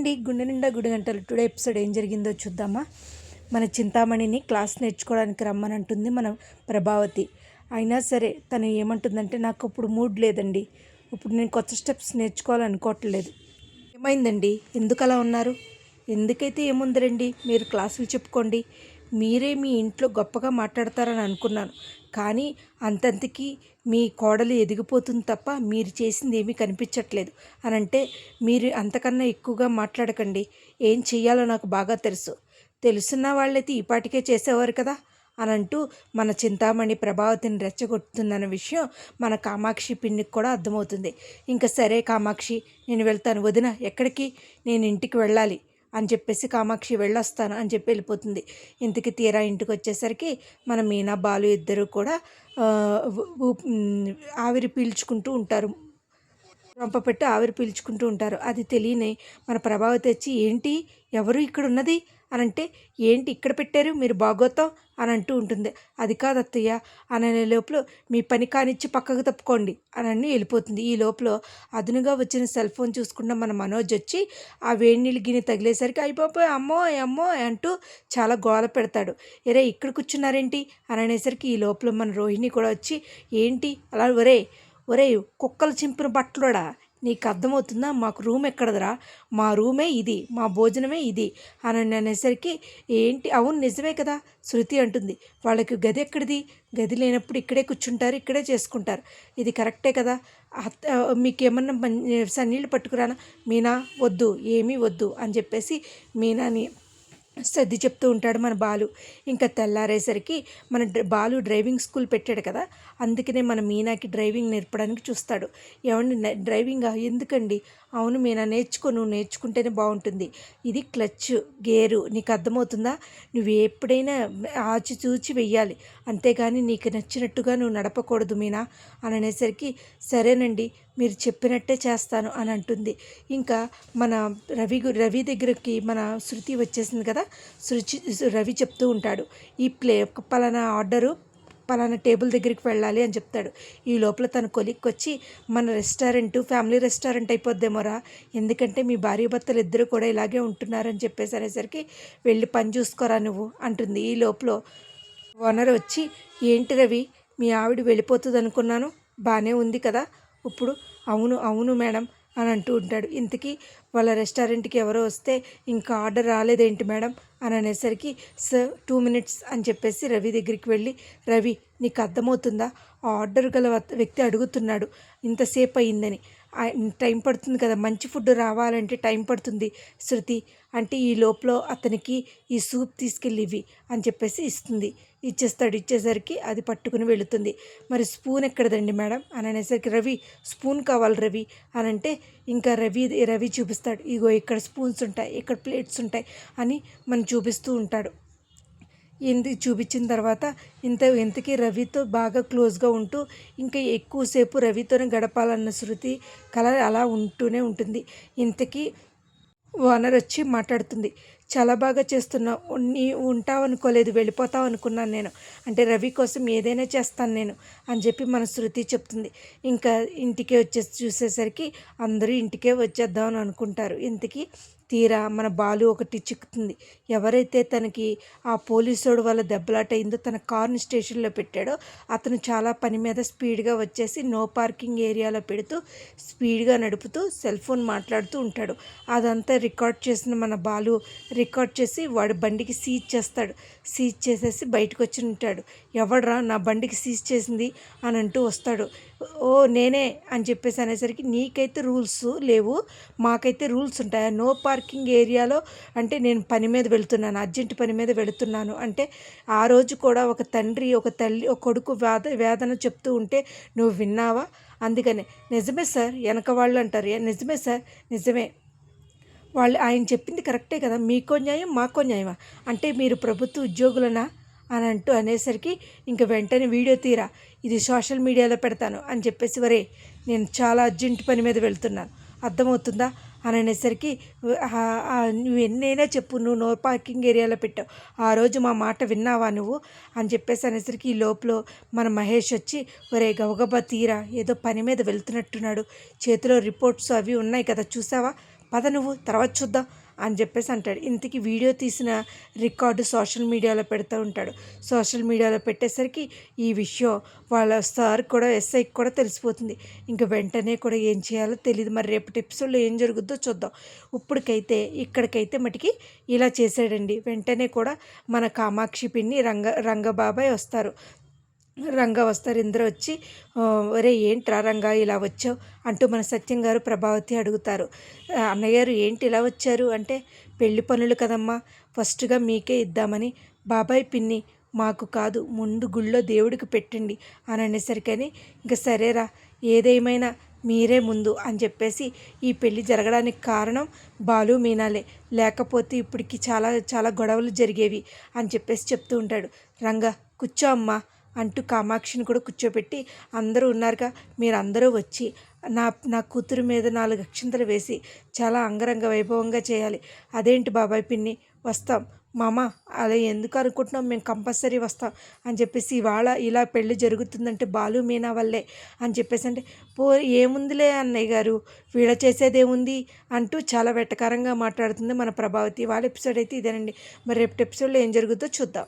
అండి. గుండె నిండా గుడి గంటలు టుడే ఎపిసోడ్ ఏం జరిగిందో చూద్దామా. మన చింతామణిని క్లాస్ నేర్చుకోవడానికి రమ్మనంటుంది మన ప్రభావతి. అయినా సరే తను ఏమంటుందంటే, నాకు ఇప్పుడు మూడ్ లేదండి, ఇప్పుడు నేను కొత్త స్టెప్స్ నేర్చుకోవాలనుకోవట్లేదు. ఏమైందండి, ఎందుకు అలా ఉన్నారు? ఎందుకైతే ఏముందిరండి, మీరు క్లాసులు చెప్పుకోండి, మీరే మీ ఇంట్లో గొప్పగా మాట్లాడతారని అనుకున్నాను. కానీ అంతంతకీ మీ కోడలు ఎదిగిపోతుంది తప్ప మీరు చేసింది ఏమీ కనిపించట్లేదు అని అంటే, మీరు అంతకన్నా ఎక్కువగా మాట్లాడకండి. ఏం చెయ్యాలో నాకు బాగా తెలుసున్న వాళ్ళైతే ఈ పాటికే చేసేవారు కదా అని అంటూ మన చింతామణి ప్రభావతిని రెచ్చగొడుతుందన్న విషయం మన కామాక్షి పిన్నికి కూడా అర్థమవుతుంది. ఇంకా సరే కామాక్షి, నేను వెళ్తాను. వదిన ఎక్కడికి? నేను ఇంటికి వెళ్ళాలి అని చెప్పేసి కామాక్షి వెళ్ళొస్తాను అని చెప్పి వెళ్ళిపోతుంది. ఇంటికి తీరా ఇంటికి వచ్చేసరికి మన మీనా బాలు ఇద్దరు కూడా ఆవిరి పీల్చుకుంటూ ఉంటారు. రొంప పెట్టి ఆవిరి పీల్చుకుంటూ ఉంటారు. అది తెలియని మన ప్రభావతి వచ్చి, ఏంటి ఎవరు ఇక్కడ ఉన్నది అని అంటే, ఏంటి ఇక్కడ పెట్టారు మీరు బాగోతాం అని అంటూ ఉంటుంది. అది కాదు అత్తయ్య అని అనే లోపల, మీ పని కానిచ్చి పక్కకు తప్పుకోండి అని అన్నీ వెళ్ళిపోతుంది. ఈ లోపల అదునుగా వచ్చిన సెల్ ఫోన్ చూసుకున్న మన మనోజ్ వచ్చి ఆ వేడి నీళ్ళు గిన్నె తగిలేసరికి, అయిపోయి అమ్మో అమ్మో అంటూ చాలా గోల పెడతాడు. ఎరే ఇక్కడ కూర్చున్నారేంటి అని అనేసరికి ఈ లోపల మన రోహిణి కూడా వచ్చి, ఏంటి అలా ఒరే కుక్కలు చింపిన బట్టలోడా, నీకు అర్థమవుతుందా? మాకు రూమ్ ఎక్కడదరా, మా రూమే ఇది, మా భోజనమే ఇది అని అనేసరికి, ఏంటి అవును నిజమే కదా శృతి అంటుంది. వాళ్ళకి గది ఎక్కడిది? గది లేనప్పుడు ఇక్కడే కూర్చుంటారు, ఇక్కడే చేసుకుంటారు, ఇది కరెక్టే కదా. మీకేమన్నా సన్నీళ్ళు పట్టుకురానా? మీనా వద్దు, ఏమీ వద్దు అని చెప్పేసి మీనాని సర్ది చెప్తూ ఉంటాడు మన బాలు. ఇంకా తెల్లారేసరికి మన బాలు డ్రైవింగ్ స్కూల్ పెట్టాడు కదా, అందుకనే మన మీనాకి డ్రైవింగ్ నేర్పడానికి చూస్తాడు. ఏమండి డ్రైవింగా? ఎందుకండి? అవును మీనా, నువ్వు నేర్చుకుంటేనే బాగుంటుంది. ఇది క్లచ్ గేరు, నీకు అర్థమవుతుందా? నువ్వు ఎప్పుడైనా ఆచితూచి వెయ్యాలి, అంతేగాని నీకు నచ్చినట్టుగా నువ్వు నడపకూడదు మీనా అని అనేసరికి, సరేనండి మీరు చెప్పినట్టే చేస్తాను అని అంటుంది. ఇంకా మన రవి దగ్గరికి మన శృతి వచ్చేసింది కదా. రవి చెప్తూ ఉంటాడు, ఈ పలానా ఆర్డరు పలానా టేబుల్ దగ్గరికి వెళ్ళాలి అని చెప్తాడు. ఈ లోపల తన కొలిక్కి వచ్చి, మన రెస్టారెంట్ ఫ్యామిలీ రెస్టారెంట్ అయిపోద్దేమోరా, ఎందుకంటే మీ భార్య భర్తలు ఇద్దరు కూడా ఇలాగే ఉంటున్నారని చెప్పేసి అనేసరికి, వెళ్ళి పని చూసుకోరా నువ్వు అంటుంది. ఈ లోపల ఓనర్ వచ్చి, ఏంటి రవి, మీ ఆవిడ వెళ్ళిపోతుంది అనుకున్నాను, బాగానే ఉంది కదా ఇప్పుడు? అవును మేడం అని అంటూ ఉంటాడు. ఇంతకీ వాళ్ళ రెస్టారెంట్కి ఎవరో వస్తే ఇంకా ఆర్డర్ రాలేదేంటి మేడం అని అనేసరికి, సార్ 2 minutes అని చెప్పేసి రవి దగ్గరికి వెళ్ళి, రవి నీకు అర్థమవుతుందా, ఆర్డర్ గల వ్యక్తి అడుగుతున్నాడు ఇంతసేపు అయిందని, టైం పడుతుంది కదా, మంచి ఫుడ్ రావాలంటే టైం పడుతుంది శృతి అంటే, ఈ లోపల అతనికి ఈ సూప్ తీసుకెళ్ళి ఇవి అని చెప్పేసి ఇచ్చేసరికి అది పట్టుకుని వెళుతుంది. మరి స్పూన్ ఎక్కడదండి మేడం అని అనేసరికి, రవి స్పూన్ కావాలి రవి అని అంటే, ఇంకా రవి చూపిస్తాడు, ఇగో ఇక్కడ స్పూన్స్ ఉంటాయి, ఇక్కడ ప్లేట్స్ ఉంటాయి అని మనం చూపిస్తూ ఉంటాడు. చూపించిన తర్వాత ఇంతకీ రవితో బాగా క్లోజ్గా ఉంటూ ఇంకా ఎక్కువసేపు రవితోనే గడపాలన్న శృతి కల అలా ఉంటూనే ఉంటుంది. ఇంతకీ ఓనర్ వచ్చి మాట్లాడుతుంది, చాలా బాగా చేస్తున్నావు, ఉంటావు అనుకోలేదు, వెళ్ళిపోతావు అనుకున్నాను నేను, అంటే రవి కోసం ఏదైనా చేస్తాను నేను అని చెప్పి మన శృతి చెప్తుంది. ఇంకా ఇంటికే చూసేసరికి అందరూ ఇంటికే వచ్చేద్దామని అనుకుంటారు. ఇంతకీ తీరా మన బాలు ఒకటి చిక్కుతుంది. ఎవరైతే తనకి ఆ పోలీసోడు వల్ల దెబ్బలాట అయిందో, తన కార్ని స్టేషన్లో పెట్టాడో, అతను చాలా పని మీద స్పీడ్గా వచ్చేసి నో పార్కింగ్ ఏరియాలో పెడుతూ స్పీడ్గా నడుపుతూ సెల్ ఫోన్ మాట్లాడుతూ ఉంటాడు. అదంతా రికార్డ్ చేసిన మన బాలు రికార్డ్ చేసి వాడి బండికి సీజ్ చేస్తాడు. సీజ్ చేసేసి బయటకు వచ్చి ఉంటాడు. ఎవడ్రా నా బండికి సీజ్ చేసింది అని అంటూ వస్తాడు. ఓ నేనే అని చెప్పేసి అనేసరికి, నీకైతే రూల్స్ లేవు, మాకైతే రూల్స్ ఉంటాయా? నో పార్కింగ్ ఏరియాలో అంటే నేను పని మీద వెళుతున్నాను, అర్జెంట్ పని మీద వెళుతున్నాను అంటే, ఆ రోజు కూడా ఒక తండ్రి ఒక తల్లి ఒక కొడుకు వేదన చెప్తూ ఉంటే నువ్వు విన్నావా? అందుకనే నిజమే సార్, వెనక వాళ్ళు అంటారు, నిజమే సార్ నిజమే, ఆయన చెప్పింది కరెక్టే కదా, మీకో న్యాయం మాకో న్యాయమా, అంటే మీరు ప్రభుత్వ ఉద్యోగులనా అని అంటూ అనేసరికి, ఇంకా వెంటనే వీడియో తీరా, ఇది సోషల్ మీడియాలో పెడతాను అని చెప్పేసి, వరే నేను చాలా అర్జెంట్ పని మీద వెళ్తున్నాను, అర్థమవుతుందా అని అనేసరికి, నువ్వు ఎన్నైనా చెప్పు, నువ్వు నో పార్కింగ్ ఏరియాలో పెట్టావు, ఆ రోజు మా మాట విన్నావా నువ్వు అని చెప్పేసి అనేసరికి, ఈ లోపల మన మహేష్ వచ్చి, ఒరే గబగబా తీరా, ఏదో పని మీద వెళ్తున్నట్టున్నాడు, చేతిలో రిపోర్ట్స్ అవి ఉన్నాయి కదా చూసావా, పద నువ్వు తర్వాత చూద్దాం అని చెప్పేసి అంటాడు. ఇంతకీ వీడియో తీసిన రికార్డు సోషల్ మీడియాలో పెడుతూ ఉంటాడు. సోషల్ మీడియాలో పెట్టేసరికి ఈ విషయం వాళ్ళ సార్ కూడా ఎస్ఐకి కూడా తెలిసిపోతుంది. ఇంక వెంటనే కూడా ఏం చేయాలో తెలియదు. మరి రేపటి ఎపిసోడ్లో ఏం జరుగుద్దో చూద్దాం. ఇప్పటికైతే ఇక్కడికైతే మటుకి ఇలా చేశాడండి. వెంటనే కూడా మన కామాక్షి పిన్ని రంగబాబాయ్ వస్తారు. వస్తారు. ఇందరూ వచ్చి ఒరే ఏంట్రా రంగా ఇలా వచ్చావు అంటూ మన సత్యం గారు ప్రభావతి అడుగుతారు. అన్నయ్య గారు ఏంటి ఇలా వచ్చారు అంటే, పెళ్లి పనులు కదమ్మా, ఫస్ట్గా మీకే ఇద్దామని. బాబాయ్ పిన్ని మాకు కాదు, ముందు గుళ్ళో దేవుడికి పెట్టండి అని అనేసరికని ఇంకా సరేరా ఏదేమైనా మీరే ముందు అని చెప్పేసి ఈ పెళ్ళి జరగడానికి కారణం బాలు మీనాలే, లేకపోతే ఇప్పటికి చాలా చాలా గొడవలు జరిగేవి అని చెప్పేసి చెప్తూ ఉంటాడు. రంగా కూర్చో అమ్మా అంటూ కామాక్షిని కూడా కూర్చోబెట్టి అందరూ ఉన్నారుగా, మీరందరూ వచ్చి నా కూతురు మీద 4 అక్షింతలు వేసి చాలా అంగరంగ వైభవంగా చేయాలి. అదేంటి బాబాయ్ పిన్ని వస్తాం మామ, అలా ఎందుకు అనుకుంటున్నాం, మేము కంపల్సరీ వస్తాం అని చెప్పేసి ఇవాళ ఇలా పెళ్ళి జరుగుతుందంటే బాలు మీనా వల్లే అని చెప్పేసి అంటే, ఏముందిలే అన్నయ్య గారు వీళ్ళ చేసేదేముంది అంటూ చాలా వెటకారంగా మాట్లాడుతుంది మన ప్రభావతి. వాళ్ళ ఎపిసోడ్ అయితే ఇదేనండి. మరి రేపటి ఎపిసోడ్లో ఏం జరుగుతుందో చూద్దాం.